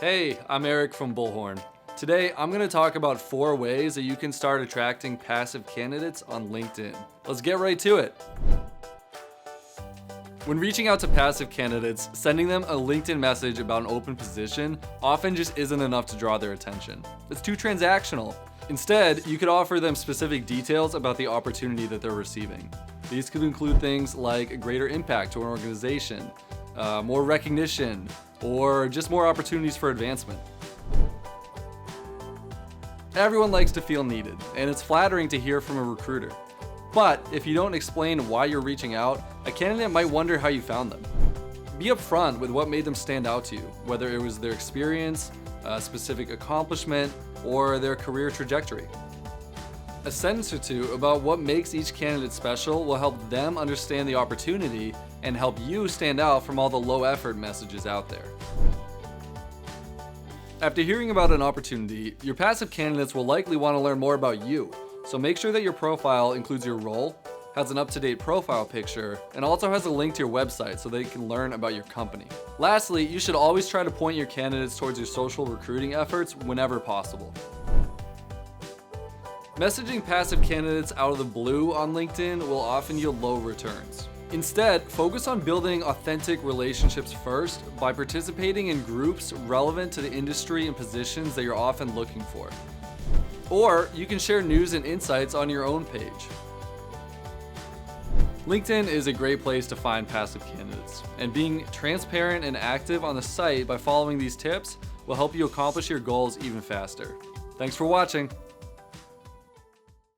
Hey, I'm Eric from Bullhorn. Today, I'm going to talk about 4 ways that you can start attracting passive candidates on LinkedIn. Let's get right to it. When reaching out to passive candidates, sending them a LinkedIn message about an open position often just isn't enough to draw their attention. It's too transactional. Instead, you could offer them specific details about the opportunity that they're receiving. These could include things like a greater impact to an organization, more recognition, or just more opportunities for advancement. Everyone likes to feel needed, and it's flattering to hear from a recruiter. But if you don't explain why you're reaching out, a candidate might wonder how you found them. Be upfront with what made them stand out to you, whether it was their experience, a specific accomplishment, or their career trajectory. A sentence or two about what makes each candidate special will help them understand the opportunity and help you stand out from all the low-effort messages out there. After hearing about an opportunity, your passive candidates will likely want to learn more about you, so make sure that your profile includes your role, has an up-to-date profile picture, and also has a link to your website so they can learn about your company. Lastly, you should always try to point your candidates towards your social recruiting efforts whenever possible. Messaging passive candidates out of the blue on LinkedIn will often yield low returns. Instead, focus on building authentic relationships first by participating in groups relevant to the industry and positions that you're often looking for. Or you can share news and insights on your own page. LinkedIn is a great place to find passive candidates, and being transparent and active on the site by following these tips will help you accomplish your goals even faster. Thanks for watching.